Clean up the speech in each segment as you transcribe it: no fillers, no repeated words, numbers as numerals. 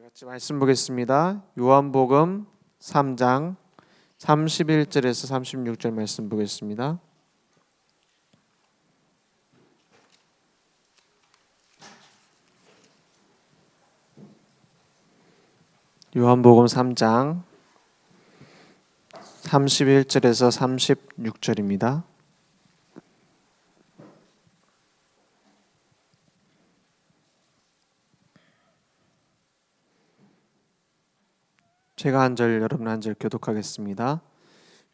같이 말씀 보겠습니다. 요한복음 3장 31절에서 36절 말씀 보겠습니다. 요한복음 3장 31절에서 36절입니다. 제가 한 절, 여러분 한 절 교독하겠습니다.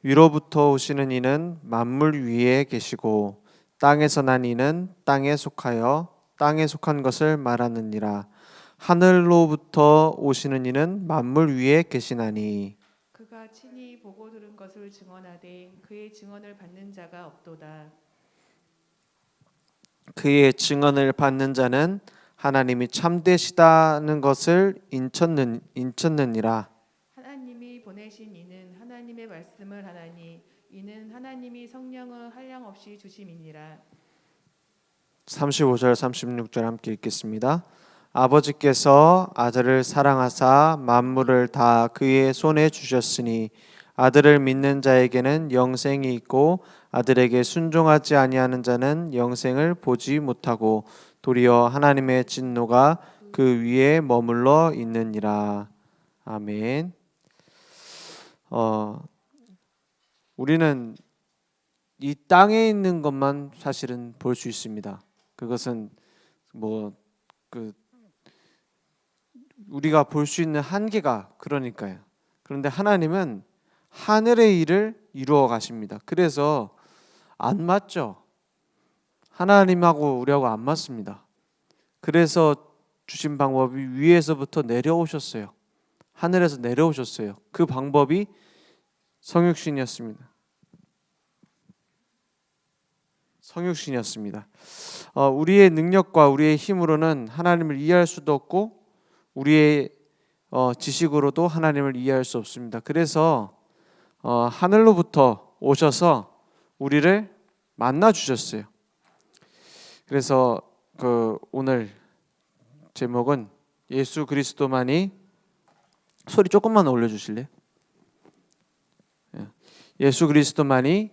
위로부터 오시는 이는 만물 위에 계시고 땅에서 난 이는 땅에 속하여 땅에 속한 것을 말하느니라. 하늘로부터 오시는 이는 만물 위에 계시나니 그가 친히 보고 들은 것을 증언하되 그의 증언을 받는 자가 없도다. 그의 증언을 받는 자는 하나님이 참되시다는 것을 인쳤느니라. 하나님이 보내신 이는 하나님의 말씀을 하나니 이는 하나님이 성령을 한량없이 주심이니라. 35절 36절 함께 읽겠습니다. 아버지께서 아들을 사랑하사 만물을 다 그의 손에 주셨으니 아들을 믿는 자에게는 영생이 있고 아들에게 순종하지 아니하는 자는 영생을 보지 못하고 도리어 하나님의 진노가 그 위에 머물러 있느니라. 아멘. 우리는 이 땅에 있는 것만 사실은 볼 수 있습니다. 그것은 우리가 볼 수 있는 한계가 그러니까요. 그런데 하나님은 하늘의 일을 이루어 가십니다. 그래서 안 맞죠. 하나님하고 우리하고 안 맞습니다. 그래서 주신 방법이 위에서부터 내려오셨어요. 하늘에서 내려오셨어요. 그 방법이 성육신이었습니다. 우리의 능력과 우리의 힘으로는 하나님을 이해할 수도 없고 우리의 지식으로도 하나님을 이해할 수 없습니다. 그래서 하늘로부터 오셔서 우리를 만나 주셨어요. 그래서 오늘 제목은 예수 그리스도만이, 소리 조금만 올려주실래요? 예수 그리스도만이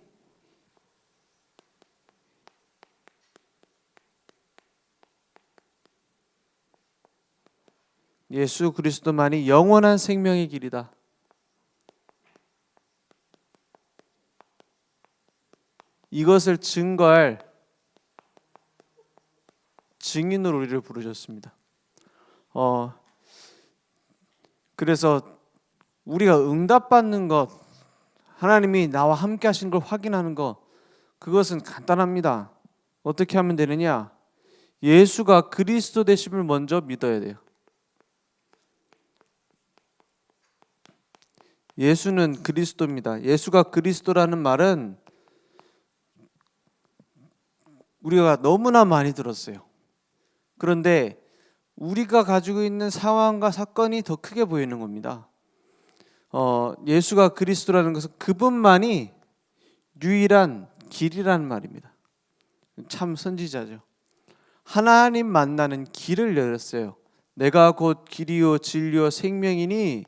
영원한 생명의 길이다. 이것을 증거할 증인으로 우리를 부르셨습니다. 그래서 우리가 응답받는 것, 하나님이 나와 함께 하신 걸 확인하는 것, 그것은 간단합니다. 어떻게 하면 되느냐? 예수가 그리스도 되심을 먼저 믿어야 돼요. 예수는 그리스도입니다. 예수가 그리스도라는 말은 우리가 너무나 많이 들었어요. 그런데 우리가 가지고 있는 상황과 사건이 더 크게 보이는 겁니다. 예수가 그리스도라는 것은 그분만이 유일한 길이라는 말입니다. 참 선지자죠. 하나님 만나는 길을 열었어요. 내가 곧 길이요 진리요 생명이니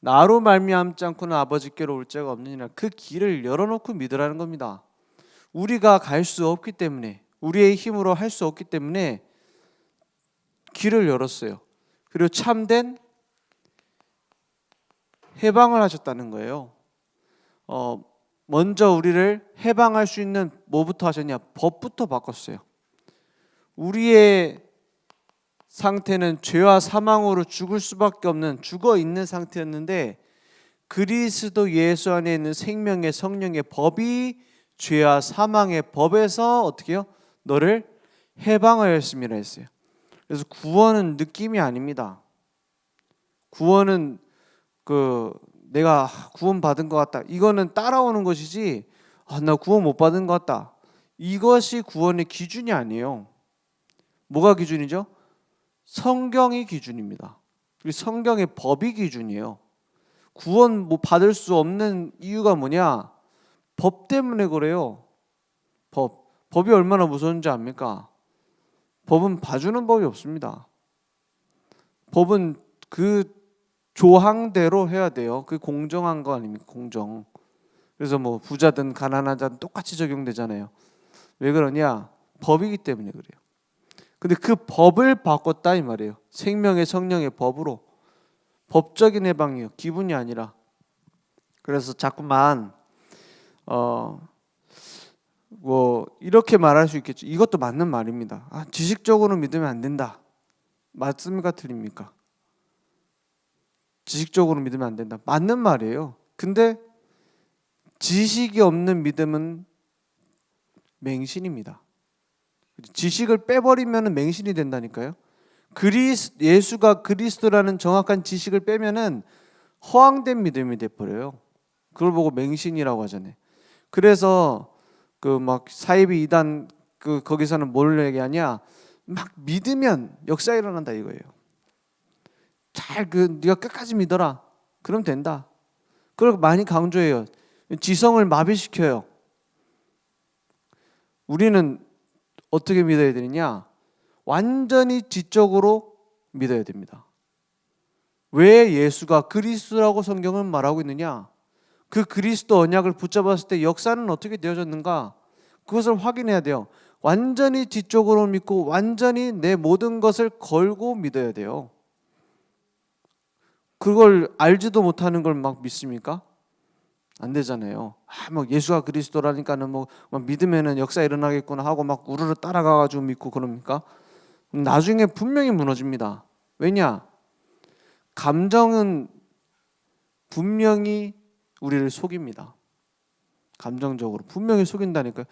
나로 말미암지 않고는 아버지께로 올 자가 없느니라. 그 길을 열어놓고 믿으라는 겁니다. 우리가 갈 수 없기 때문에, 우리의 힘으로 할 수 없기 때문에 길을 열었어요. 그리고 참된 해방을 하셨다는 거예요. 먼저 우리를 해방할 수 있는 뭐부터 하셨냐? 법부터 바꿨어요. 우리의 상태는 죄와 사망으로 죽을 수밖에 없는 죽어 있는 상태였는데 그리스도 예수 안에 있는 생명의 성령의 법이 죄와 사망의 법에서 어떻게 해요? 너를 해방하였음이라 했어요. 그래서 구원은 느낌이 아닙니다. 구원은 내가 구원 받은 것 같다, 이거는 따라오는 것이지, 나 구원 못 받은 것 같다, 이것이 구원의 기준이 아니에요. 뭐가 기준이죠? 성경이 기준입니다. 성경의 법이 기준이에요. 구원 받을 수 없는 이유가 뭐냐? 법 때문에 그래요. 법이 얼마나 무서운지 압니까? 법은 봐주는 법이 없습니다. 법은 그 조항대로 해야 돼요. 그 공정한 거 아닙니까? 공정. 그래서 뭐 부자든 가난한 자든 똑같이 적용되잖아요. 왜 그러냐? 법이기 때문에 그래요. 근데 그 법을 바꿨다 이 말이에요. 생명의 성령의 법으로. 법적인 해방이요. 기분이 아니라. 그래서 자꾸만 뭐 이렇게 말할 수 있겠죠. 이것도 맞는 말입니다. 지식적으로 믿으면 안 된다. 맞습니까? 틀립니까? 지식적으로 믿으면 안 된다. 맞는 말이에요. 근데 지식이 없는 믿음은 맹신입니다. 지식을 빼버리면 맹신이 된다니까요. 예수가 그리스도라는 정확한 지식을 빼면은 허황된 믿음이 돼버려요. 그걸 보고 맹신이라고 하잖아요. 그래서 그 막 사이비 이단 거기서는 뭘 얘기하냐? 막 믿으면 역사 일어난다 이거예요. 네가 끝까지 믿어라. 그럼 된다. 그걸 많이 강조해요. 지성을 마비시켜요. 우리는 어떻게 믿어야 되느냐? 완전히 지적으로 믿어야 됩니다. 왜 예수가 그리스도라고 성경은 말하고 있느냐? 그 그리스도 언약을 붙잡았을 때 역사는 어떻게 되어졌는가? 그것을 확인해야 돼요. 완전히 지적으로 믿고 완전히 내 모든 것을 걸고 믿어야 돼요. 그걸 알지도 못하는 걸 막 믿습니까? 안 되잖아요. 막 예수가 그리스도라니까는 뭐 믿으면은 역사 일어나겠구나 하고 막 우르르 따라가가지고 믿고 그럽니까? 나중에 분명히 무너집니다. 왜냐? 감정은 분명히 우리를 속입니다. 감정적으로 분명히 속인다니까요.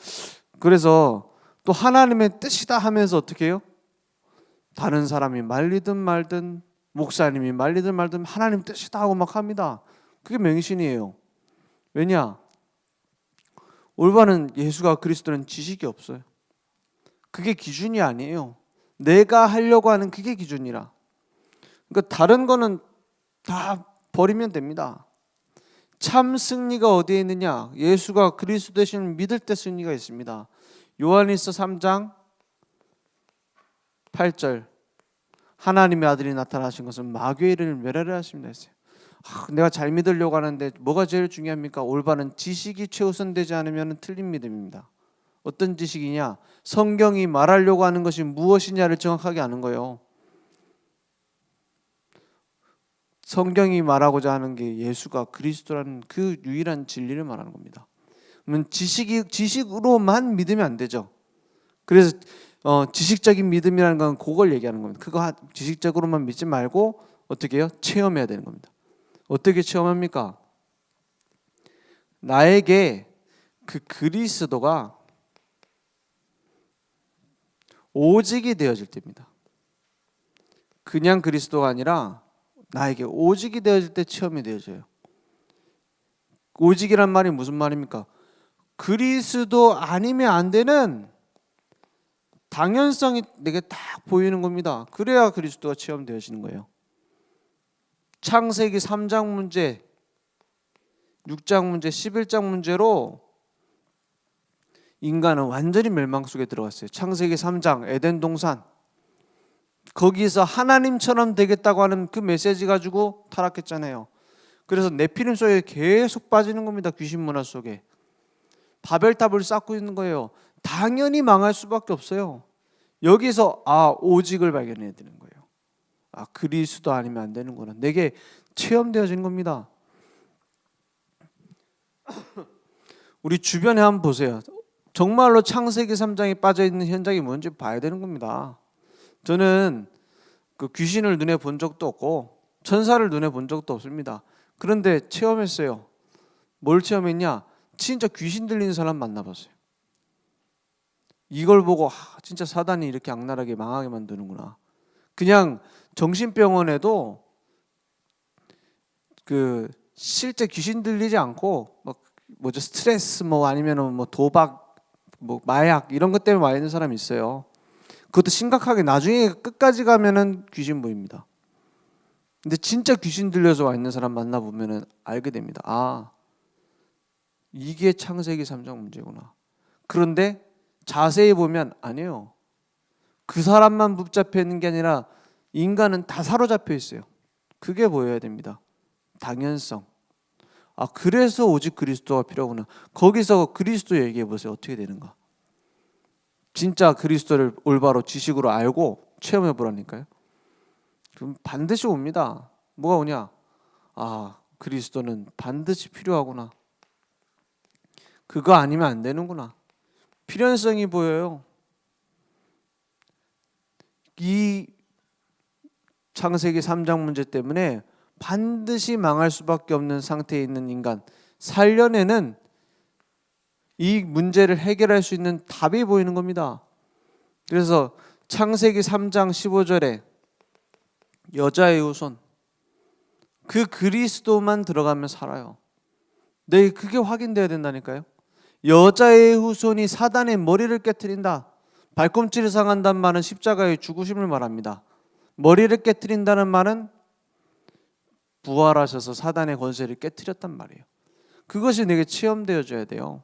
그래서 또 하나님의 뜻이다 하면서 어떻게 해요? 다른 사람이 말리든 말든 목사님이 말리든 말든 하나님 뜻이다 하고 막 합니다. 그게 맹신이에요. 왜냐? 올바른 예수가 그리스도는 지식이 없어요. 그게 기준이 아니에요. 내가 하려고 하는 그게 기준이라. 그러니까 다른 거는 다 버리면 됩니다. 참 승리가 어디에 있느냐? 예수가 그리스도 되시는 믿을 때 승리가 있습니다. 요한일서 3장 8절 하나님의 아들이 나타나신 것은 마귀의 일을 멸하려 하십니다 했어요. 내가 잘 믿으려고 하는데 뭐가 제일 중요합니까? 올바른 지식이 최우선되지 않으면 틀린 믿음입니다. 어떤 지식이냐? 성경이 말하려고 하는 것이 무엇이냐를 정확하게 아는 거예요. 성경이 말하고자 하는 게 예수가 그리스도라는 그 유일한 진리를 말하는 겁니다. 그러면 지식으로만 믿으면 안 되죠. 그래서 지식적인 믿음이라는 건 그걸 얘기하는 겁니다. 그거 지식적으로만 믿지 말고 어떻게 해요? 체험해야 되는 겁니다. 어떻게 체험합니까? 나에게 그 그리스도가 오직이 되어질 때입니다. 그냥 그리스도가 아니라 나에게 오직이 되어질 때 체험이 되어져요. 오직이란 말이 무슨 말입니까? 그리스도 아니면 안 되는 당연성이 내게 딱 보이는 겁니다. 그래야 그리스도가 체험되어지는 거예요. 창세기 3장 문제, 6장 문제, 11장 문제로 인간은 완전히 멸망 속에 들어갔어요. 창세기 3장 에덴 동산 거기서 하나님처럼 되겠다고 하는 그 메시지 가지고 타락했잖아요. 그래서 네피림 속에 계속 빠지는 겁니다. 귀신 문화 속에. 바벨탑을 쌓고 있는 거예요. 당연히 망할 수밖에 없어요. 여기서 오직을 발견해야 되는 거예요. 그리스도 아니면 안 되는구나. 내게 체험되어진 겁니다. 우리 주변에 한번 보세요. 정말로 창세기 3장에 빠져있는 현장이 뭔지 봐야 되는 겁니다. 저는 그 귀신을 눈에 본 적도 없고 천사를 눈에 본 적도 없습니다. 그런데 체험했어요. 뭘 체험했냐? 진짜 귀신 들리는 사람 만나봤어요. 이걸 보고 진짜 사단이 이렇게 악랄하게 망하게 만드는구나. 그냥 정신병원에도 그 실제 귀신 들리지 않고 스트레스 아니면은 도박 마약 이런 것 때문에 와 있는 사람이 있어요. 그것도 심각하게 나중에 끝까지 가면은 귀신 보입니다. 근데 진짜 귀신 들려서 와 있는 사람 만나보면은 알게 됩니다. 이게 창세기 3장 문제구나. 그런데 자세히 보면 아니에요. 그 사람만 붙잡혀 있는 게 아니라 인간은 다 사로잡혀 있어요. 그게 보여야 됩니다. 당연성. 아, 그래서 오직 그리스도가 필요하구나. 거기서 그리스도 얘기해 보세요. 어떻게 되는가? 진짜 그리스도를 올바로 지식으로 알고 체험해 보라니까요. 그럼 반드시 옵니다. 뭐가 오냐? 아, 그리스도는 반드시 필요하구나. 그거 아니면 안 되는구나. 필연성이 보여요. 이 창세기 3장 문제 때문에 반드시 망할 수밖에 없는 상태에 있는 인간, 살려내는 이 문제를 해결할 수 있는 답이 보이는 겁니다. 그래서 창세기 3장 15절에 여자의 후손, 그 그리스도만 들어가면 살아요. 네, 그게 확인돼야 된다니까요. 여자의 후손이 사단의 머리를 깨트린다. 발꿈치를 상한다는 말은 십자가의 죽으심을 말합니다. 머리를 깨트린다는 말은 부활하셔서 사단의 권세를 깨트렸단 말이에요. 그것이 내게 체험되어져야 돼요.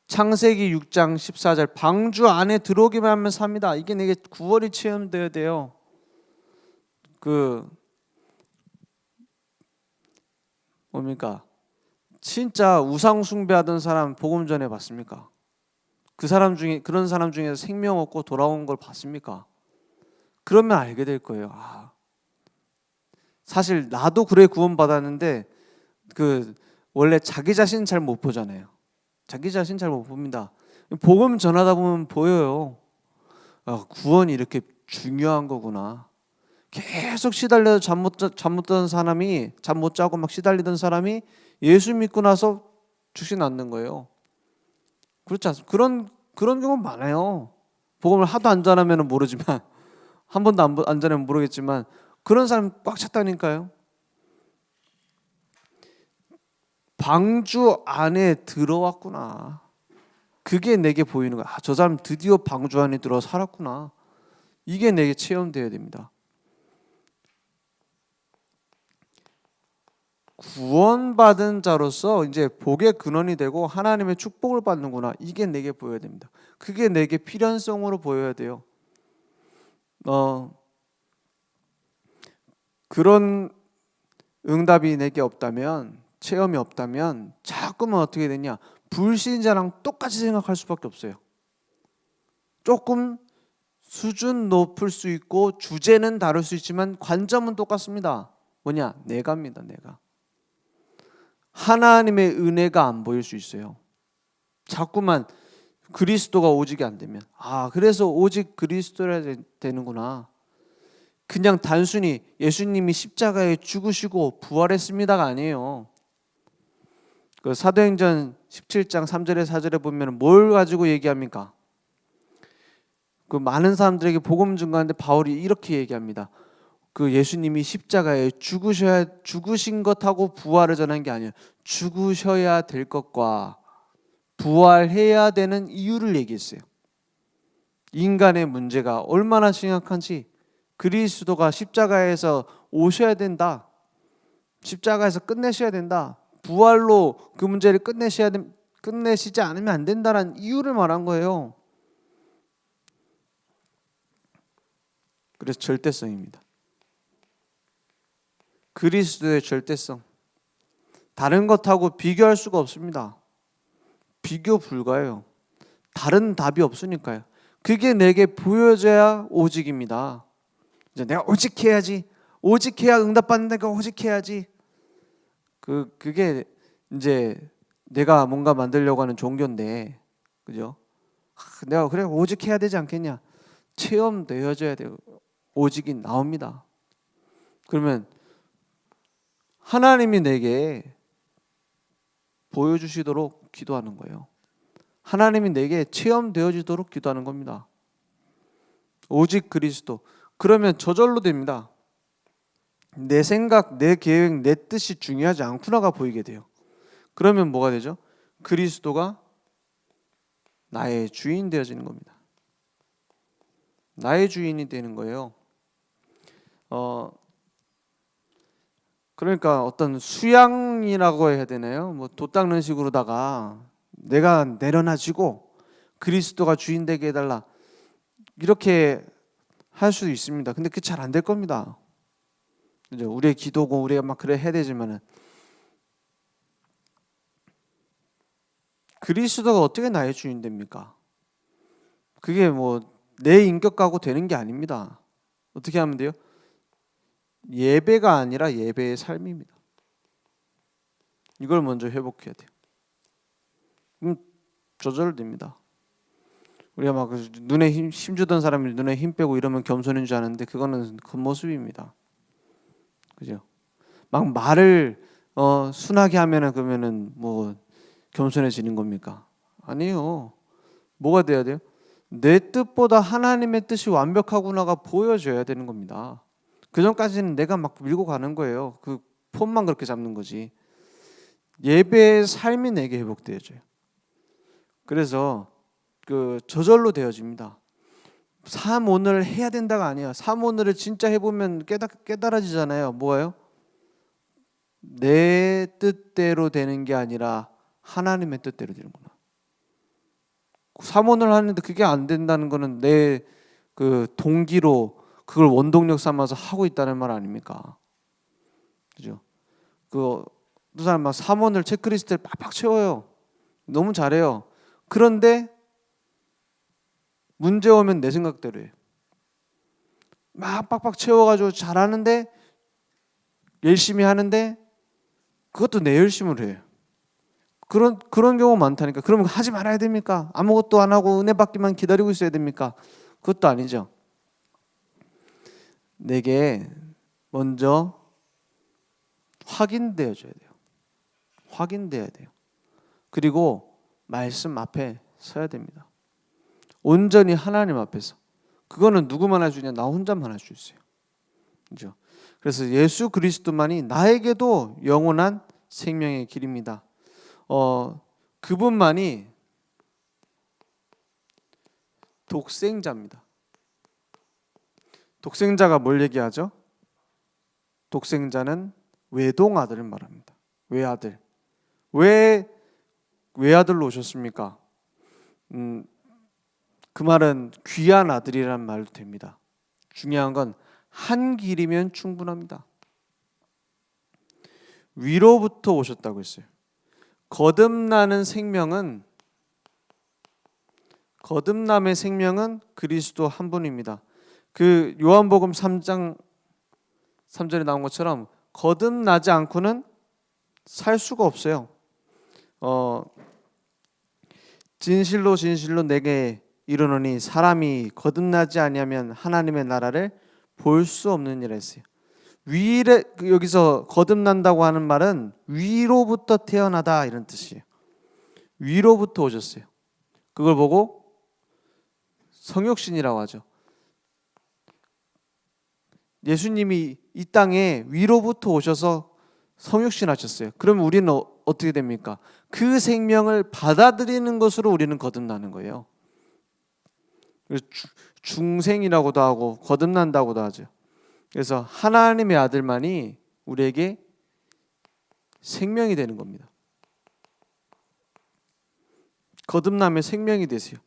창세기 6장 14절 방주 안에 들어오기만 하면 삽니다. 이게 내게 구원이 체험되어야 돼요. 뭡니까? 진짜 우상 숭배하던 사람 복음 전해 봤습니까? 그런 사람 중에서 생명 얻고 돌아온 걸 봤습니까? 그러면 알게 될 거예요. 아, 사실 나도 그래 구원 받았는데 원래 자기 자신 잘 못 보잖아요. 자기 자신 잘 못 봅니다. 복음 전하다 보면 보여요. 아, 구원이 이렇게 중요한 거구나. 계속 시달려서 잠 못 자던 사람이 잠 못 자고 막 시달리던 사람이 예수 믿고 나서 죽진 않는 거예요. 그렇지 않습니까? 그런 경우 많아요. 복음을 하도 안 전하면 모르지만 한 번도 안 전하면 모르겠지만 그런 사람 꽉 찼다니까요. 방주 안에 들어왔구나. 그게 내게 보이는 거야. 아, 저 사람 드디어 방주 안에 들어 살았구나. 이게 내게 체험되어야 됩니다. 구원받은 자로서 이제 복의 근원이 되고 하나님의 축복을 받는구나. 이게 내게 보여야 됩니다. 그게 내게 필연성으로 보여야 돼요. 그런 응답이 내게 없다면, 체험이 없다면 자꾸만 어떻게 되냐? 불신자랑 똑같이 생각할 수밖에 없어요. 조금 수준 높을 수 있고 주제는 다를 수 있지만 관점은 똑같습니다. 뭐냐? 내가입니다. 내가. 하나님의 은혜가 안 보일 수 있어요. 자꾸만 그리스도가 오직이 안 되면, 아, 그래서 오직 그리스도라 되는구나. 그냥 단순히 예수님이 십자가에 죽으시고 부활했습니다가 아니에요. 그 사도행전 17장 3절에 4절에 보면 뭘 가지고 얘기합니까? 그 많은 사람들에게 복음 증거하는데 바울이 이렇게 얘기합니다. 그 예수님이 십자가에 죽으신 것하고 부활을 전한 게 아니에요. 죽으셔야 될 것과 부활해야 되는 이유를 얘기했어요. 인간의 문제가 얼마나 심각한지, 그리스도가 십자가에서 오셔야 된다. 십자가에서 끝내셔야 된다. 부활로 그 문제를 끝내시지 않으면 안 된다는 이유를 말한 거예요. 그래서 절대성입니다. 그리스도의 절대성. 다른 것하고 비교할 수가 없습니다. 비교 불가해요. 다른 답이 없으니까요. 그게 내게 보여져야 오직입니다. 이제 내가 오직해야지. 오직해야 응답받는 데가 오직해야지. 그게 이제 내가 뭔가 만들려고 하는 종교인데, 그죠? 내가 그래 오직해야 되지 않겠냐? 체험되어져야 돼요. 오직이 나옵니다. 그러면 하나님이 내게 보여주시도록 기도하는 거예요. 하나님이 내게 체험되어지도록 기도하는 겁니다. 오직 그리스도. 그러면 저절로 됩니다. 내 생각, 내 계획, 내 뜻이 중요하지 않구나가 보이게 돼요. 그러면 뭐가 되죠? 그리스도가 나의 주인 되어지는 겁니다. 나의 주인이 되는 거예요. 그러니까 어떤 수양이라고 해야 되나요? 뭐 돛 닦는 식으로다가 내가 내려놔지고 그리스도가 주인 되게 해달라, 이렇게 할 수도 있습니다. 근데 그게 잘 안 될 겁니다. 그죠? 우리의 기도고 우리가 막 그래 해야 되지만은 그리스도가 어떻게 나의 주인 됩니까? 그게 뭐 내 인격 갖고 되는 게 아닙니다. 어떻게 하면 돼요? 예배가 아니라 예배의 삶입니다. 이걸 먼저 회복해야 돼요. 조절됩니다. 우리가 막 눈에 힘 주던 사람이 눈에 힘 빼고 이러면 겸손인 줄 아는데 그거는 겉모습입니다. 그죠? 막 말을 순하게 하면은 그러면은 뭐 겸손해지는 겁니까? 아니요. 뭐가 돼야 돼요? 내 뜻보다 하나님의 뜻이 완벽하구나가 보여져야 되는 겁니다. 그 전까지는 내가 막 밀고 가는 거예요. 그 폼만 그렇게 잡는 거지. 예배의 삶이 내게 회복되어져요. 그래서 그 저절로 되어집니다. 삶 오늘 해야 된다가 아니야. 삶 오늘을 진짜 해보면 깨달아지잖아요. 뭐예요? 내 뜻대로 되는 게 아니라 하나님의 뜻대로 되는구나. 삼원을 하는데 그게 안 된다는 거는 내 그 동기로 그걸 원동력 삼아서 하고 있다는 말 아닙니까? 그죠? 그 사람 막 삼원을 체크리스트를 빡빡 채워요. 너무 잘해요. 그런데 문제 오면 내 생각대로 해요. 막 빡빡 채워가지고 잘하는데 열심히 하는데 그것도 내 열심으로 해요. 그런 경우 많다니까. 그러면 하지 말아야 됩니까? 아무것도 안 하고 은혜 받기만 기다리고 있어야 됩니까? 그것도 아니죠. 내게 먼저 확인되어져야 돼요. 확인돼야 돼요. 그리고 말씀 앞에 서야 됩니다. 온전히 하나님 앞에서. 그거는 누구만 할 수 있냐? 나 혼자만 할 수 있어요. 그죠? 그래서 예수 그리스도만이 나에게도 영원한 생명의 길입니다. 그분만이 독생자입니다. 독생자가 뭘 얘기하죠? 독생자는 외동아들을 말합니다. 외아들. 왜 외아들로 오셨습니까? 그 말은 귀한 아들이란 말도 됩니다. 중요한 건 한 길이면 충분합니다. 위로부터 오셨다고 했어요. 거듭남의 생명은 그리스도 한 분입니다. 그 요한복음 3장 3절에 나온 것처럼 거듭나지 않고는 살 수가 없어요. 진실로 진실로 내게 이르노니 사람이 거듭나지 아니하면 하나님의 나라를 볼 수 없는 이라 했어요. 위에 여기서 거듭난다고 하는 말은 위로부터 태어나다 이런 뜻이에요. 위로부터 오셨어요. 그걸 보고 성육신이라고 하죠. 예수님이 이 땅에 위로부터 오셔서 성육신 하셨어요. 그러면 우리는 어떻게 됩니까? 그 생명을 받아들이는 것으로 우리는 거듭나는 거예요. 중생이라고도 하고 거듭난다고도 하죠. 그래서 하나님의 아들만이 우리에게 생명이 되는 겁니다. 거듭남의 생명이 되세요.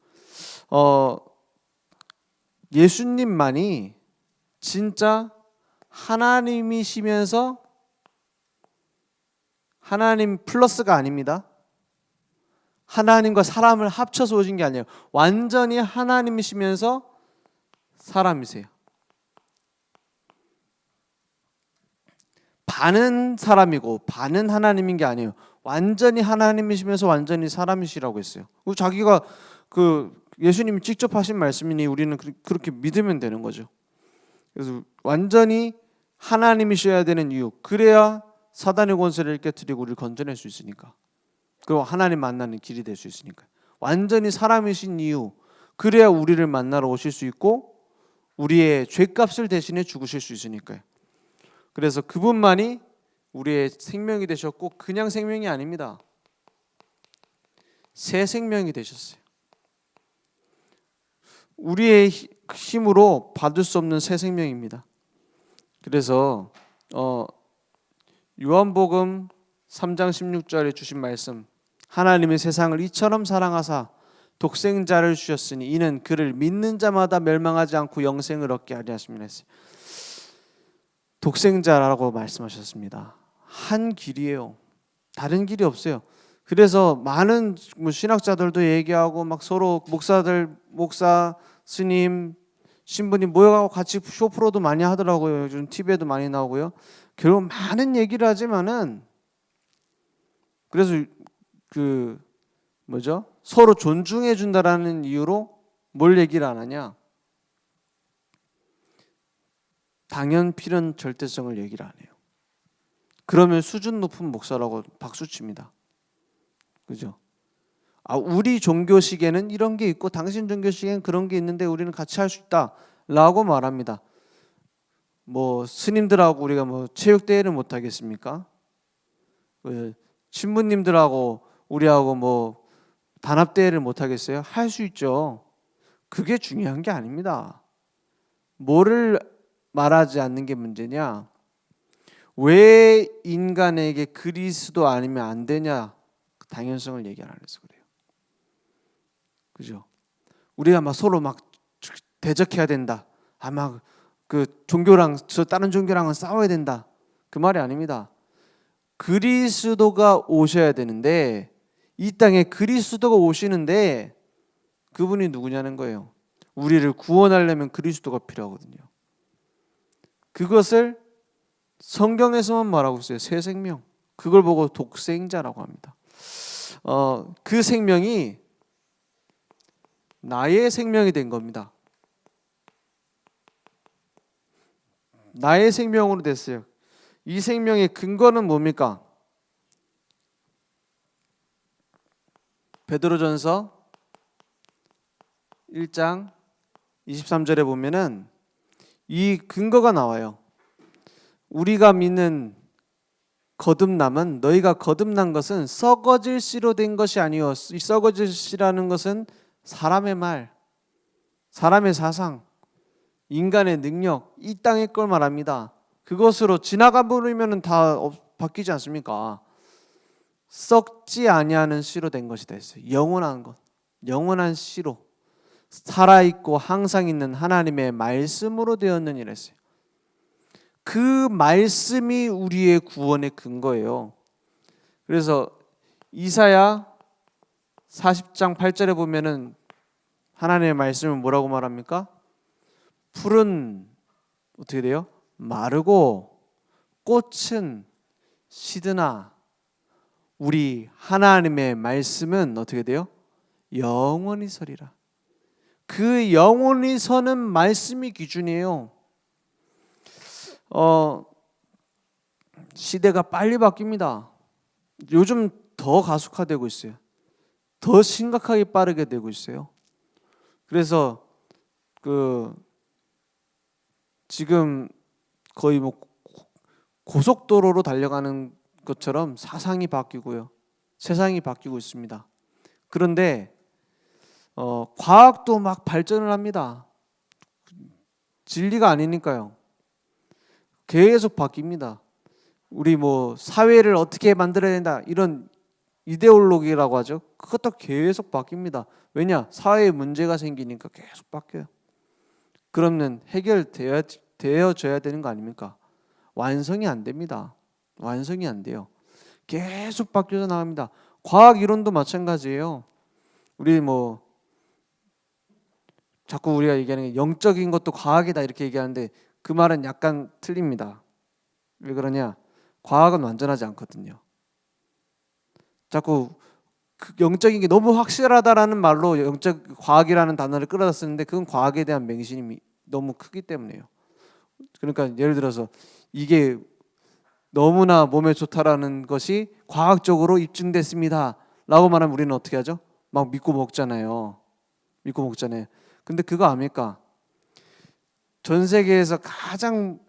예수님만이 진짜 하나님이시면서 하나님 플러스가 아닙니다. 하나님과 사람을 합쳐서 오신 게 아니에요. 완전히 하나님이시면서 사람이세요. 반은 사람이고 반은 하나님인 게 아니에요. 완전히 하나님이시면서 완전히 사람이시라고 했어요. 자기가 예수님이 직접 하신 말씀이니 우리는 그렇게 믿으면 되는 거죠. 그래서 완전히 하나님이셔야 되는 이유. 그래야 사단의 권세를 깨뜨리고 우리를 건져낼 수 있으니까. 그리고 하나님 만나는 길이 될 수 있으니까. 완전히 사람이신 이유. 그래야 우리를 만나러 오실 수 있고 우리의 죄값을 대신해 죽으실 수 있으니까요. 그래서 그분만이 우리의 생명이 되셨고 그냥 생명이 아닙니다. 새 생명이 되셨어요. 우리의 힘으로 받을 수 없는 새 생명입니다. 그래서 요한복음 3장 16절에 주신 말씀, 하나님이 세상을 이처럼 사랑하사 독생자를 주셨으니 이는 그를 믿는 자마다 멸망하지 않고 영생을 얻게 하려 하심이라 했어요. 독생자라고 말씀하셨습니다. 한 길이에요. 다른 길이 없어요. 그래서 많은 신학자들도 얘기하고 막 서로 목사, 스님, 신부님 모여가고 같이 쇼프로도 많이 하더라고요. 요즘 TV에도 많이 나오고요. 결국 많은 얘기를 하지만은 그래서 서로 존중해 준다라는 이유로 뭘 얘기를 안 하냐? 당연 필연 절대성을 얘기를 안 해요. 그러면 수준 높은 목사라고 박수 칩니다. 그죠? 우리 종교식에는 이런 게 있고 당신 종교식에는 그런 게 있는데 우리는 같이 할 수 있다라고 말합니다. 뭐 스님들하고 우리가 뭐 체육대회를 못 하겠습니까? 신부님들하고 우리하고 뭐 단합대회를 못 하겠어요? 할 수 있죠. 그게 중요한 게 아닙니다. 뭐를 말하지 않는 게 문제냐? 왜 인간에게 그리스도 아니면 안 되냐? 당연성을 얘기 안 해서 그래요. 그죠? 우리가 막 서로 막 대적해야 된다. 아마 그 종교랑 저 다른 종교랑은 싸워야 된다. 그 말이 아닙니다. 그리스도가 오셔야 되는데 이 땅에 그리스도가 오시는데 그분이 누구냐는 거예요. 우리를 구원하려면 그리스도가 필요하거든요. 그것을 성경에서만 말하고 있어요. 새 생명. 그걸 보고 독생자라고 합니다. 그 생명이 나의 생명이 된 겁니다. 나의 생명으로 됐어요. 이 생명의 근거는 뭡니까? 베드로전서 1장 23절에 보면은 이 근거가 나와요. 우리가 믿는 거듭남은 너희가 거듭난 것은 썩어질 씨로 된 것이 아니요. 이 썩어질 씨라는 것은 사람의 말, 사람의 사상, 인간의 능력, 이 땅의 걸 말합니다. 그것으로 지나가 버리면 다 바뀌지 않습니까? 썩지 아니하는 씨로 된 것이 됐어요. 영원한 것, 영원한 씨로 살아있고 항상 있는 하나님의 말씀으로 되었는 이랬어요. 그 말씀이 우리의 구원의 근거예요. 그래서 이사야 40장 8절에 보면은 하나님의 말씀은 뭐라고 말합니까? 풀은 어떻게 돼요? 마르고 꽃은 시드나 우리 하나님의 말씀은 어떻게 돼요? 영원히 서리라. 그 영원히 서는 말씀이 기준이에요. 시대가 빨리 바뀝니다. 요즘 더 가속화되고 있어요. 더 심각하게 빠르게 되고 있어요. 그래서 지금 거의 뭐 고속도로로 달려가는 것처럼 사상이 바뀌고요. 세상이 바뀌고 있습니다. 그런데 과학도 막 발전을 합니다. 진리가 아니니까요. 계속 바뀝니다. 우리 뭐 사회를 어떻게 만들어야 된다 이런 이데올로기라고 하죠. 그것도 계속 바뀝니다. 왜냐? 사회에 문제가 생기니까 계속 바뀌어요. 그러면 해결되어져야 되는 거 아닙니까? 완성이 안 됩니다. 완성이 안 돼요. 계속 바뀌어서 나갑니다. 과학 이론도 마찬가지예요. 우리 뭐 자꾸 우리가 얘기하는 게 영적인 것도 과학이다 이렇게 얘기하는데 그 말은 약간 틀립니다. 왜 그러냐? 과학은 완전하지 않거든요. 자꾸 그 영적인 게 너무 확실하다라는 말로 영적 과학이라는 단어를 끌어다 쓰는데 그건 과학에 대한 맹신이 너무 크기 때문에요. 그러니까 예를 들어서 이게 너무나 몸에 좋다라는 것이 과학적으로 입증됐습니다 라고 말하면 우리는 어떻게 하죠? 막 믿고 먹잖아요. 믿고 먹잖아요. 근데 그거 압니까? 전 세계에서 가장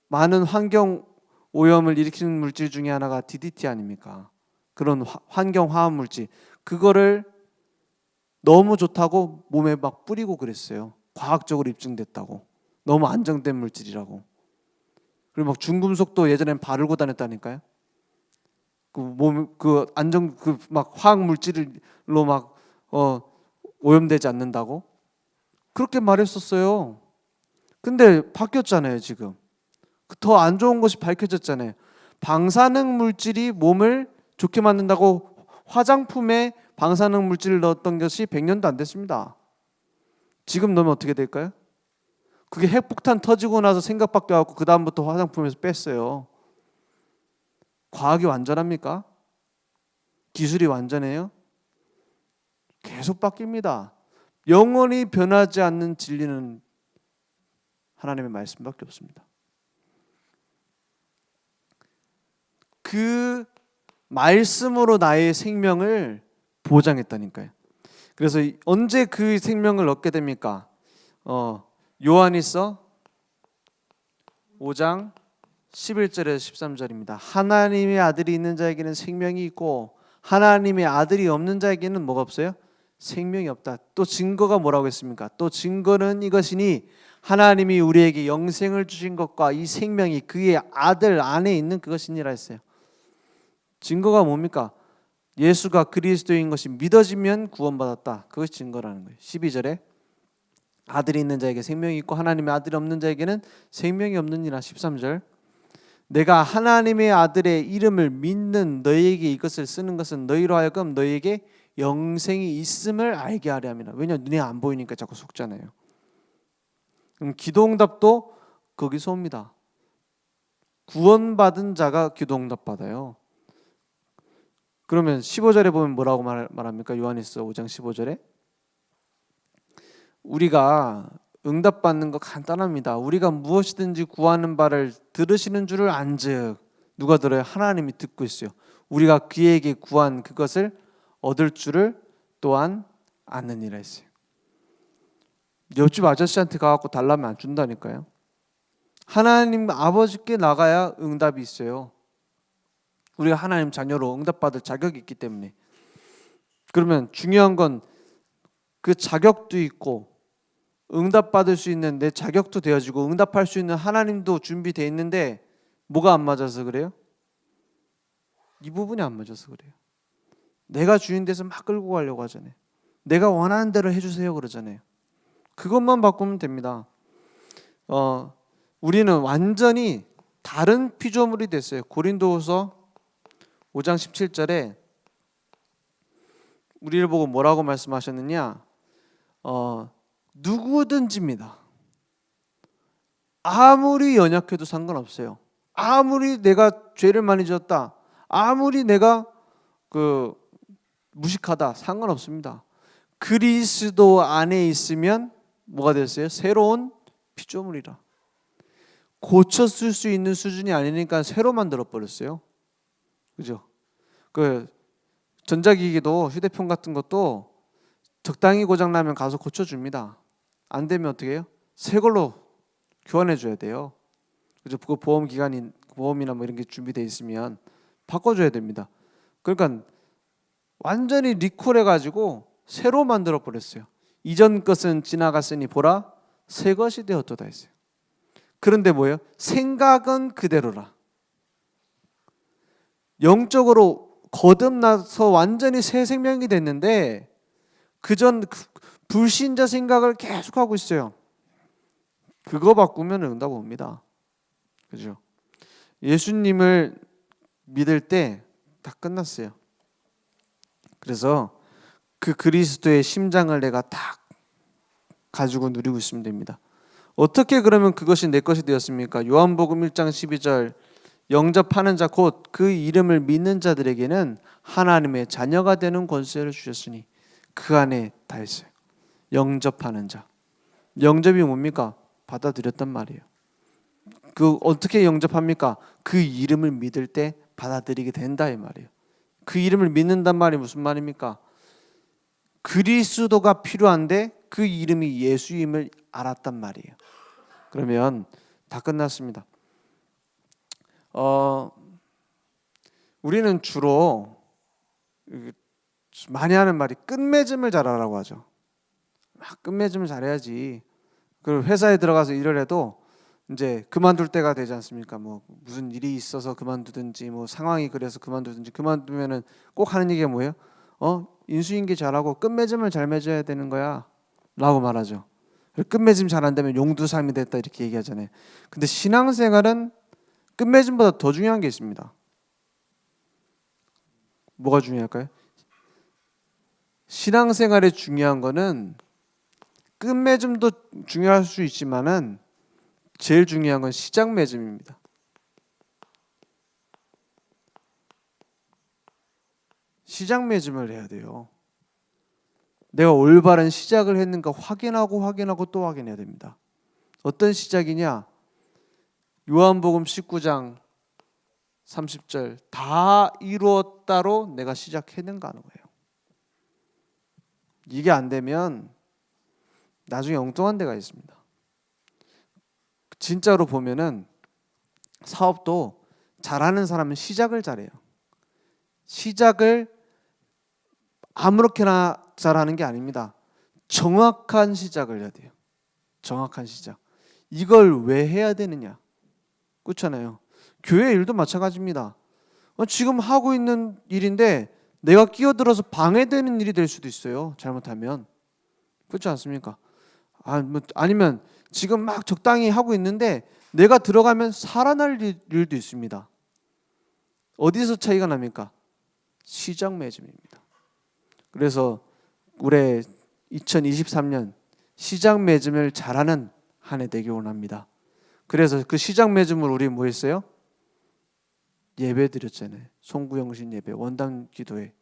많은 환경 오염을 일으키는 물질 중에 하나가 DDT 아닙니까? 그런 환경 화학 물질. 그거를 너무 좋다고 몸에 막 뿌리고 그랬어요. 과학적으로 입증됐다고. 너무 안정된 물질이라고. 그리고 막 중금속도 예전엔 바르고 다녔다니까요. 막 화학 물질로 막 오염되지 않는다고 그렇게 말했었어요. 근데 바뀌었잖아요, 지금. 더 안 좋은 것이 밝혀졌잖아요. 방사능 물질이 몸을 좋게 만든다고 화장품에 방사능 물질을 넣었던 것이 100년도 안 됐습니다. 지금 넣으면 어떻게 될까요? 그게 핵폭탄 터지고 나서 생각 바뀌어갖고 그 다음부터 화장품에서 뺐어요. 과학이 완전합니까? 기술이 완전해요? 계속 바뀝니다. 영원히 변하지 않는 진리는 하나님의 말씀밖에 없습니다. 그 말씀으로 나의 생명을 보장했다니까요. 그래서 언제 그 생명을 얻게 됩니까? 요한일서 5장 11절에서 13절입니다. 하나님의 아들이 있는 자에게는 생명이 있고 하나님의 아들이 없는 자에게는 뭐가 없어요? 생명이 없다. 또 증거가 뭐라고 했습니까? 또 증거는 이것이니 하나님이 우리에게 영생을 주신 것과 이 생명이 그의 아들 안에 있는 그것이니라 했어요. 증거가 뭡니까? 예수가 그리스도인 것이 믿어지면 구원받았다. 그것이 증거라는 거예요. 12절에 아들이 있는 자에게 생명이 있고 하나님의 아들이 없는 자에게는 생명이 없느니라. 13절 내가 하나님의 아들의 이름을 믿는 너희에게 이것을 쓰는 것은 너희로 하여금 너희에게 영생이 있음을 알게 하려 함이라. 왜냐하면 눈에 안 보이니까 자꾸 속잖아요. 그럼 기도응답도 거기서 옵니다. 구원받은 자가 기도응답 받아요. 그러면 15절에 보면 뭐라고 말합니까? 요한일서 5장 15절에 우리가 응답받는 거 간단합니다. 우리가 무엇이든지 구하는 바를 들으시는 줄을 안즉 누가 들어요? 하나님이 듣고 있어요. 우리가 그에게 구한 그것을 얻을 줄을 또한 아느니라 했어요. 옆집 아저씨한테 가갖고 달라면 안 준다니까요. 하나님 아버지께 나가야 응답이 있어요. 우리가 하나님 자녀로 응답받을 자격이 있기 때문에. 그러면 중요한 건 그 자격도 있고 응답받을 수 있는 내 자격도 되어지고 응답할 수 있는 하나님도 준비되어 있는데 뭐가 안 맞아서 그래요? 이 부분이 안 맞아서 그래요. 내가 주인 돼서 막 끌고 가려고 하잖아요. 내가 원하는 대로 해주세요 그러잖아요. 그것만 바꾸면 됩니다. 우리는 완전히 다른 피조물이 됐어요. 고린도후서 5장 17절에 우리를 보고 뭐라고 말씀하셨느냐? 누구든지입니다. 아무리 연약해도 상관없어요. 아무리 내가 죄를 많이 지었다. 아무리 내가 무식하다. 상관없습니다. 그리스도 안에 있으면 뭐가 됐어요? 새로운 피조물이라. 고쳐 쓸 수 있는 수준이 아니니까 새로 만들어 버렸어요. 그죠? 전자기기도 휴대폰 같은 것도 적당히 고장 나면 가서 고쳐줍니다. 안 되면 어떻게 해요? 새 걸로 교환해 줘야 돼요. 그죠? 그 보험이나 뭐 이런 게 준비되어 있으면 바꿔줘야 됩니다. 그러니까 완전히 리콜해 가지고 새로 만들어 버렸어요. 이전 것은 지나갔으니 보라 새 것이 되었도다 했어요. 그런데 뭐예요? 생각은 그대로라. 영적으로 거듭나서 완전히 새 생명이 됐는데 그전 불신자 생각을 계속하고 있어요. 그거 바꾸면 응답 옵니다. 그죠? 예수님을 믿을 때 다 끝났어요. 그래서 그 그리스도의 심장을 내가 딱 가지고 누리고 있으면 됩니다. 어떻게 그러면 그것이 내 것이 되었습니까? 요한복음 1장 12절 영접하는 자 곧 그 이름을 믿는 자들에게는 하나님의 자녀가 되는 권세를 주셨으니 그 안에 다 있어요. 영접하는 자. 영접이 뭡니까? 받아들였단 말이에요. 그 어떻게 영접합니까? 그 이름을 믿을 때 받아들이게 된다 이 말이에요. 그 이름을 믿는단 말이 무슨 말입니까? 그리스도가 필요한데 그 이름이 예수임을 알았단 말이에요. 그러면 다 끝났습니다. 우리는 주로 많이 하는 말이 끝맺음을 잘하라고 하죠. 막 끝맺음을 잘해야지. 그리고 회사에 들어가서 일을 해도 이제 그만둘 때가 되지 않습니까? 뭐 무슨 일이 있어서 그만두든지 뭐 상황이 그래서 그만두든지 그만두면은 꼭 하는 얘기가 뭐예요? 인수인계 잘하고 끝맺음을 잘 맺어야 되는 거야 라고 말하죠. 끝맺음 잘 안 되면 용두삼이 됐다 이렇게 얘기하잖아요. 근데 신앙생활은 끝맺음보다 더 중요한 게 있습니다. 뭐가 중요할까요? 신앙생활에 중요한 거는 끝맺음도 중요할 수 있지만은 제일 중요한 건 시작 맺음입니다. 시작 맺음을 해야 돼요. 내가 올바른 시작을 했는가 확인하고 또 확인해야 됩니다. 어떤 시작이냐? 요한복음 19장 30절 다 이루었다로 내가 시작했는가 하는 거예요. 이게 안 되면 나중에 엉뚱한 데가 있습니다. 진짜로 보면은 사업도 잘하는 사람은 시작을 잘해요. 시작을 아무렇게나 잘하는 게 아닙니다. 정확한 시작을 해야 돼요. 정확한 시작. 이걸 왜 해야 되느냐? 그렇잖아요. 교회 일도 마찬가지입니다. 지금 하고 있는 일인데 내가 끼어들어서 방해되는 일이 될 수도 있어요. 잘못하면. 그렇지 않습니까? 아니면 지금 막 적당히 하고 있는데 내가 들어가면 살아날 일도 있습니다. 어디서 차이가 납니까? 시작 맺음입니다. 그래서 올해 2023년 시작 맺음을 잘하는 한 해 되길 원합니다. 그래서 그 시작 맺음을 우리 뭐 했어요? 예배 드렸잖아요. 송구영신 예배, 원단 기도회,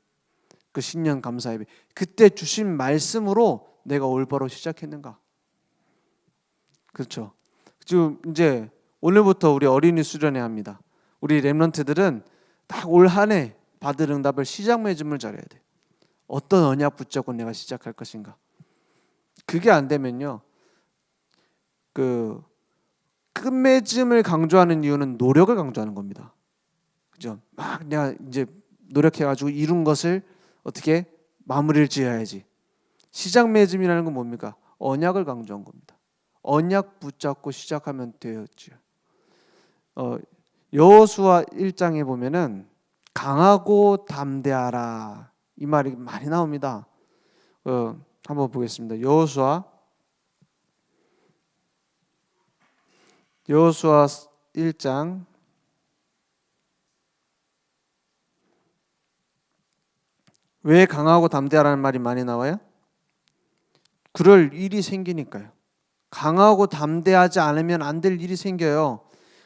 그 신년 감사 예배. 그때 주신 말씀으로 내가 올바로 시작했는가? 그렇죠. 지금 이제 오늘부터 우리 어린이 수련회 합니다. 우리 렘넌트들은 딱 올 한 해 받을 응답을 시작 맺음을 잘해야 돼. 어떤 언약 붙잡고 내가 시작할 것인가? 그게 안 되면요, 그 끝맺음을 강조하는 이유는 노력을 강조하는 겁니다. 그죠? 막 내가 이제 노력해가지고 이룬 것을 어떻게 마무리를 지어야지. 시작 맺음이라는 건 뭡니까? 언약을 강조한 겁니다. 언약 붙잡고 시작하면 되었죠. 여호수아 1장에 보면은 강하고 담대하라 이 말이 많이 나옵니다. 한번 보겠습니다. 여호수아 1장 왜 강하고 담대하라는 말이 많이 나와요? 그럴 일이 생기니까요. 강하고 담대하지 않으면 안 될 일이 생겨요.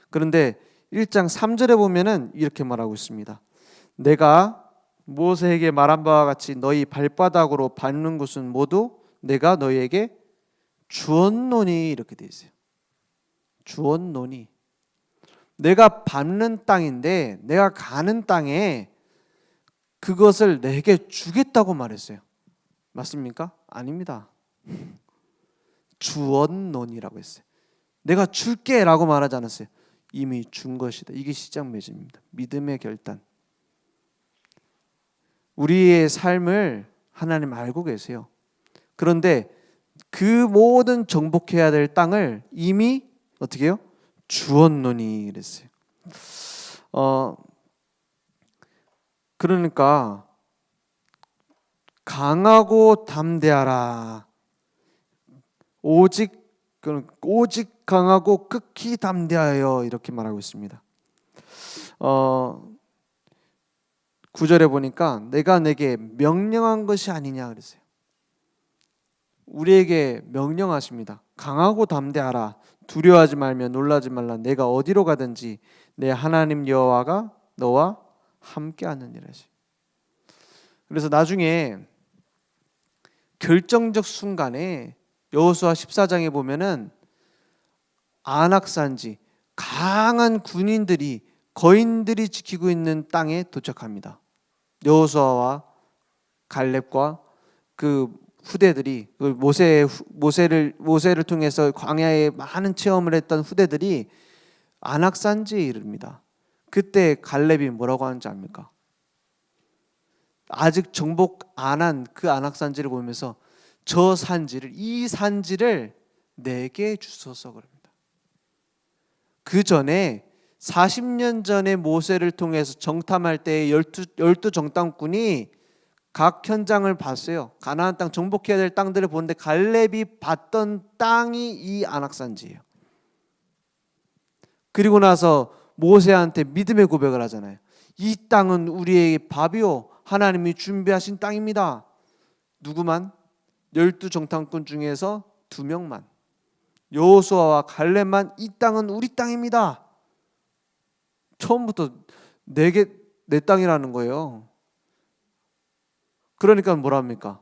그런데 1장 3절에 보면은 이렇게 말하고 있습니다. 내가 모세에게 말한 바와 같이 너희 발바닥으로 밟는 곳은 모두 내가 너희에게 주었노니 이렇게 돼 있어요. 주었노니. 내가 밟는 땅인데 내가 가는 땅에 그것을 내게 주겠다고 말했어요. 맞습니까? 아닙니다. 주었노니라고 했어요. 내가 줄게 라고 말하지 않았어요. 이미 준 것이다. 이게 시작 맺음입니다. 믿음의 결단. 우리의 삶을 하나님 알고 계세요. 그런데 그 모든 정복해야 될 땅을 이미 어떻게 해요? 주었노니 그랬어요. 그러니까 강하고 담대하라. 오직 강하고 극히 담대하여 이렇게 말하고 있습니다. 9절에 보니까 내가 내게 명령한 것이 아니냐 그랬어요. 우리에게 명령하십니다. 강하고 담대하라. 두려워하지 말며 놀라지 말라. 내가 어디로 가든지 내 하나님 여호와가 너와 함께하느니라. 그래서 나중에 결정적 순간에 여호수아 14장에 보면은 안악산지 강한 군인들이 거인들이 지키고 있는 땅에 도착합니다. 여호수아와 갈렙과 그 후대들이 모세를 통해서 광야에 많은 체험을 했던 후대들이 안악산지에 이릅니다. 그때 갈렙이 뭐라고 하는지 압니까? 아직 정복 안 한 그 안악산지를 보면서 이 산지를 내게 주소서 그럽니다. 그 전에 40년 전에 모세를 통해서 정탐할 때 12 정탐꾼이 각 현장을 봤어요. 가나안 땅 정복해야 될 땅들을 보는데 갈렙이 봤던 땅이 이 안악산지예요. 그리고 나서 모세한테 믿음의 고백을 하잖아요. 이 땅은 우리의 밥이요 하나님이 준비하신 땅입니다. 누구만? 12정탐꾼 중에서 2명만, 여호수아와 갈렙만 이 땅은 우리 땅입니다. 처음부터 내 땅이라는 거예요. 그러니까 뭐랍니까?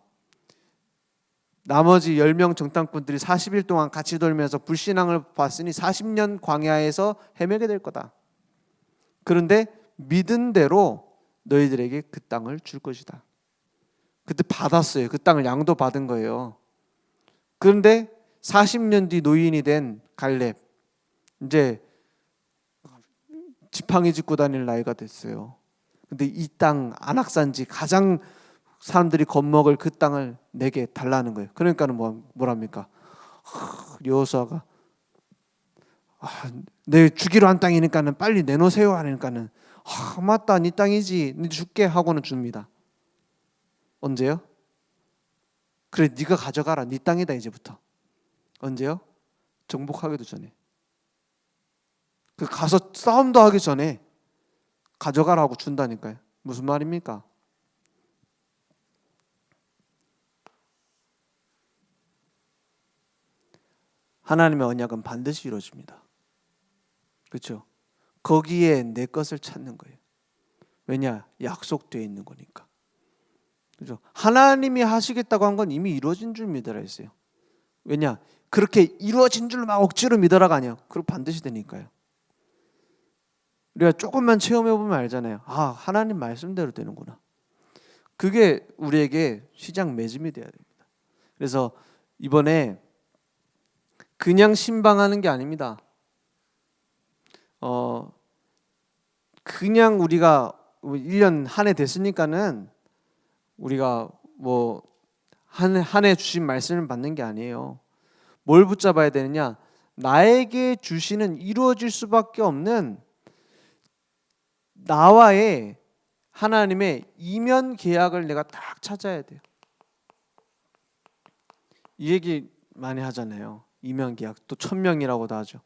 나머지 10명 정탐꾼들이 40일 동안 같이 돌면서 불신앙을 봤으니 40년 광야에서 헤매게 될 거다. 그런데 믿은 대로 너희들에게 그 땅을 줄 것이다. 그때 받았어요. 그 땅을 양도 받은 거예요. 그런데 40년 뒤 노인이 된 갈렙, 이제 지팡이 짚고 다닐 나이가 됐어요. 근데 이 땅 안악산지 가장 사람들이 겁먹을 그 땅을 내게 달라는 거예요. 그러니까는 뭐랍니까? 여호수아가 내 주기로 한 땅이니까는 빨리 내놓으세요 하니까는 맞다, 네 땅이지, 네 줄게 하고는 줍니다. 언제요? 그래, 네가 가져가라, 네 땅이다 이제부터. 언제요? 정복하기도 전에. 그 가서 싸움도 하기 전에 가져가라고 준다니까요. 무슨 말입니까? 하나님의 언약은 반드시 이루어집니다. 그렇죠? 거기에 내 것을 찾는 거예요. 왜냐? 약속되어 있는 거니까. 그렇죠? 하나님이 하시겠다고 한 건 이미 이루어진 줄 믿으라 했어요. 왜냐? 그렇게 이루어진 줄 막 억지로 믿으라가 아니에요. 그리고 반드시 되니까요. 우리가 조금만 체험해 보면 알잖아요. 하나님 말씀대로 되는구나. 그게 우리에게 시작 매짐이 돼야 됩니다. 그래서 이번에 그냥 신방하는 게 아닙니다. 그냥 우리가 1년 한 해 됐으니까는 우리가 뭐 한 해 주신 말씀을 받는 게 아니에요. 뭘 붙잡아야 되느냐? 나에게 주시는 이루어질 수밖에 없는 나와의 하나님의 이면 계약을 내가 딱 찾아야 돼요. 이 얘기 많이 하잖아요. 이면 계약, 또 천명이라고도 하죠.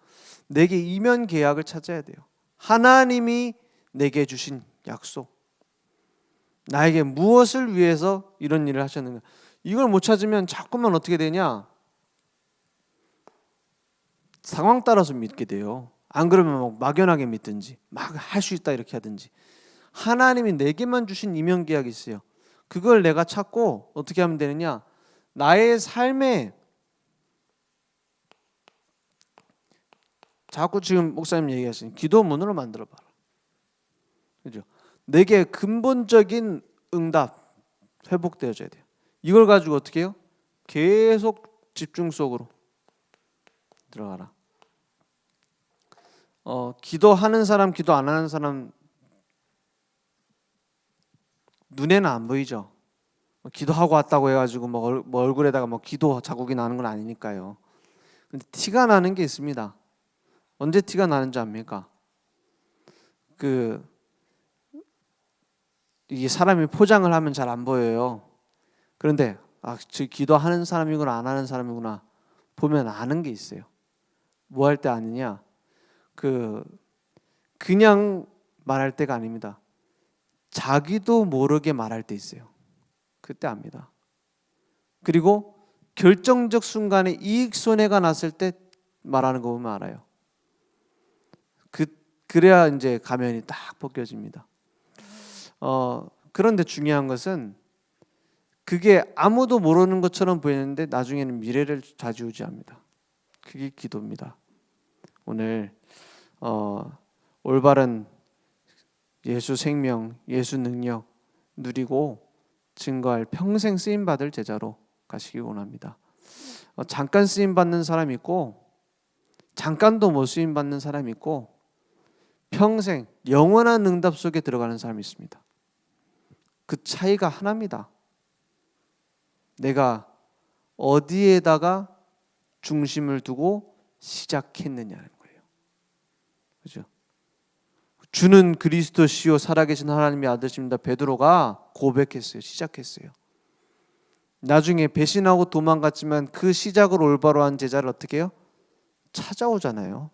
내게 이면 계약을 찾아야 돼요. 하나님이 내게 주신 약속, 나에게 무엇을 위해서 이런 일을 하셨는가, 이걸 못 찾으면 자꾸만 어떻게 되냐? 상황 따라서 믿게 돼요. 안 그러면 막 막연하게 믿든지 막 할 수 있다 이렇게 하든지. 하나님이 내게만 주신 이면 계약이 있어요. 그걸 내가 찾고 어떻게 하면 되느냐? 나의 삶에, 자꾸 지금 목사님 얘기하신 기도문으로 만들어봐라. 그죠? 내게 근본적인 응답 회복되어져야 돼요. 이걸 가지고 어떻게 해요? 계속 집중 속으로 들어가라. 기도하는 사람, 기도 안 하는 사람 눈에는 안 보이죠. 기도하고 왔다고 해가지고 뭐 얼굴에다가 뭐 기도 자국이 나는 건 아니니까요. 근데 티가 나는 게 있습니다. 언제 티가 나는지 압니까? 이게 사람이 포장을 하면 잘 안 보여요. 그런데 저 기도하는 사람이구나 안 하는 사람이구나 보면 아는 게 있어요. 뭐 할 때 아느냐? 그냥 말할 때가 아닙니다. 자기도 모르게 말할 때 있어요. 그때 압니다. 그리고 결정적 순간에 이익 손해가 났을 때 말하는 거 보면 알아요. 그래야 이제 가면이 딱 벗겨집니다. 그런데 중요한 것은 그게 아무도 모르는 것처럼 보이는데 나중에는 미래를 좌지우지합니다. 그게 기도입니다. 오늘 올바른 예수 생명, 예수 능력 누리고 증거할 평생 쓰임 받을 제자로 가시기 원합니다. 잠깐 쓰임 받는 사람 있고 잠깐도 못 쓰임 받는 사람 있고 평생 영원한 응답 속에 들어가는 사람이 있습니다. 그 차이가 하나입니다. 내가 어디에다가 중심을 두고 시작했느냐는 거예요. 그죠? 주는 그리스도시요 살아계신 하나님의 아들입니다. 베드로가 고백했어요. 시작했어요. 나중에 배신하고 도망갔지만 그 시작을 올바로 한 제자를 어떻게 해요? 찾아오잖아요.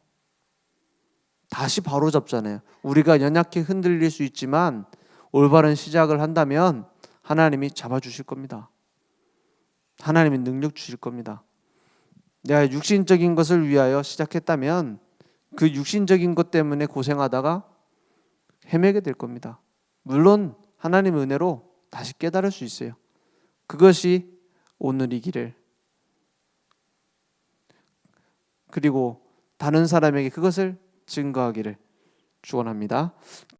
다시 바로잡잖아요. 우리가 연약해 흔들릴 수 있지만 올바른 시작을 한다면 하나님이 잡아주실 겁니다. 하나님이 능력 주실 겁니다. 내가 육신적인 것을 위하여 시작했다면 그 육신적인 것 때문에 고생하다가 헤매게 될 겁니다. 물론 하나님의 은혜로 다시 깨달을 수 있어요. 그것이 오늘이기를, 그리고 다른 사람에게 그것을 증거하기를 축원합니다.